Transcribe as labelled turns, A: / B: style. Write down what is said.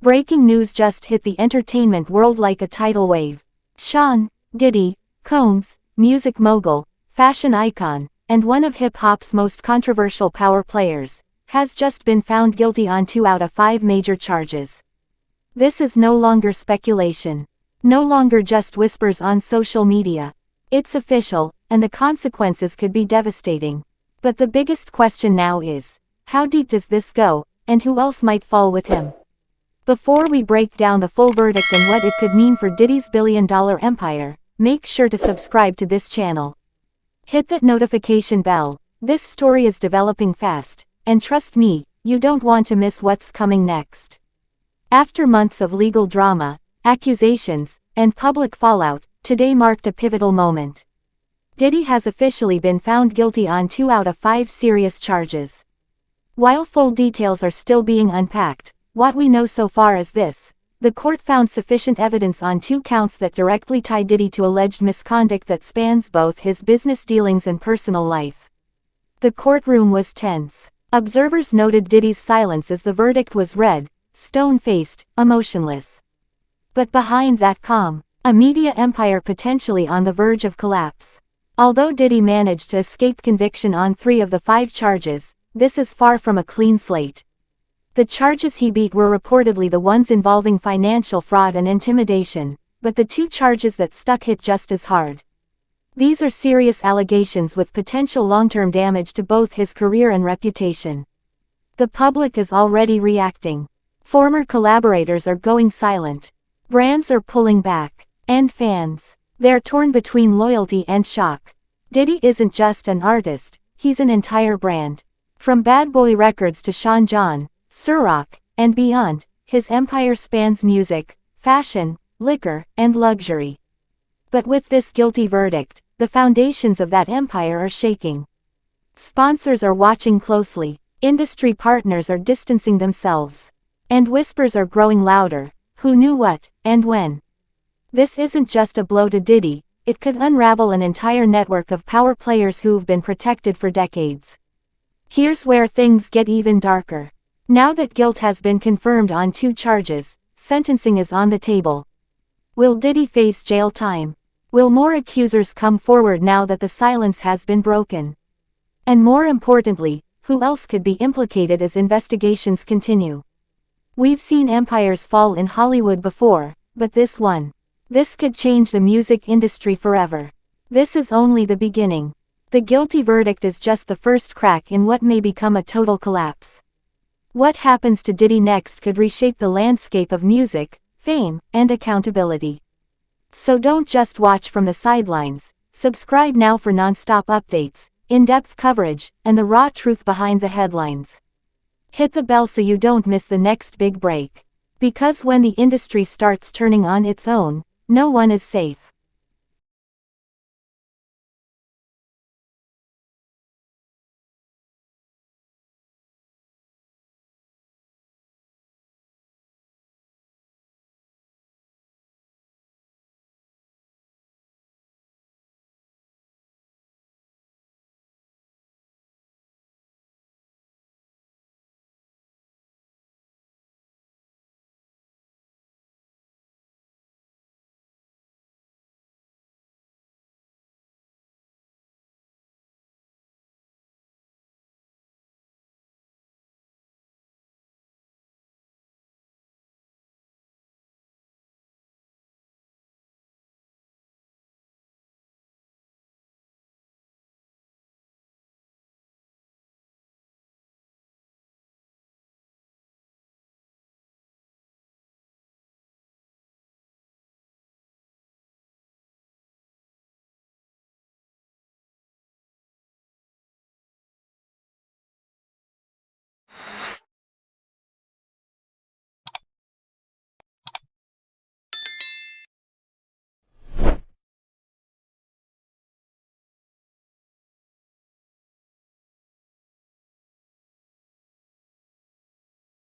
A: Breaking news just hit the entertainment world like a tidal wave. Sean, Diddy, Combs, music mogul, fashion icon, and one of hip-hop's most controversial power players, has just been found guilty on 2 out of 5 major charges. This is no longer speculation. No longer just whispers on social media. It's official, and the consequences could be devastating. But the biggest question now is, how deep does this go, and who else might fall with him? Before we break down the full verdict and what it could mean for Diddy's billion-dollar empire, make sure to subscribe to this channel. Hit that notification bell. This story is developing fast, and trust me, you don't want to miss what's coming next. After months of legal drama, accusations, and public fallout, today marked a pivotal moment. Diddy has officially been found guilty on 2 out of 5 serious charges. While full details are still being unpacked, what we know so far is this: the court found sufficient evidence on 2 counts that directly tie Diddy to alleged misconduct that spans both his business dealings and personal life. The courtroom was tense. Observers noted Diddy's silence as the verdict was read, stone-faced, emotionless. But behind that calm, a media empire potentially on the verge of collapse. Although Diddy managed to escape conviction on 3 of the 5 charges, this is far from a clean slate. The charges he beat were reportedly the ones involving financial fraud and intimidation, but the 2 charges that stuck hit just as hard. These are serious allegations with potential long-term damage to both his career and reputation. The public is already reacting. Former collaborators are going silent. Brands are pulling back. And fans, they're torn between loyalty and shock. Diddy isn't just an artist, he's an entire brand. From Bad Boy Records to Sean John, Ciroc, and beyond, his empire spans music, fashion, liquor, and luxury. But with this guilty verdict, the foundations of that empire are shaking. Sponsors are watching closely, industry partners are distancing themselves. And whispers are growing louder: who knew what, and when? This isn't just a blow to Diddy, it could unravel an entire network of power players who've been protected for decades. Here's where things get even darker. Now that guilt has been confirmed on 2 charges, sentencing is on the table. Will Diddy face jail time? Will more accusers come forward now that the silence has been broken? And more importantly, who else could be implicated as investigations continue? We've seen empires fall in Hollywood before, but this could change the music industry forever. This is only the beginning. The guilty verdict is just the first crack in what may become a total collapse. What happens to Diddy next could reshape the landscape of music, fame, and accountability. So don't just watch from the sidelines. Subscribe now for non-stop updates, in-depth coverage, and the raw truth behind the headlines. Hit the bell so you don't miss the next big break. Because when the industry starts turning on its own, no one is safe.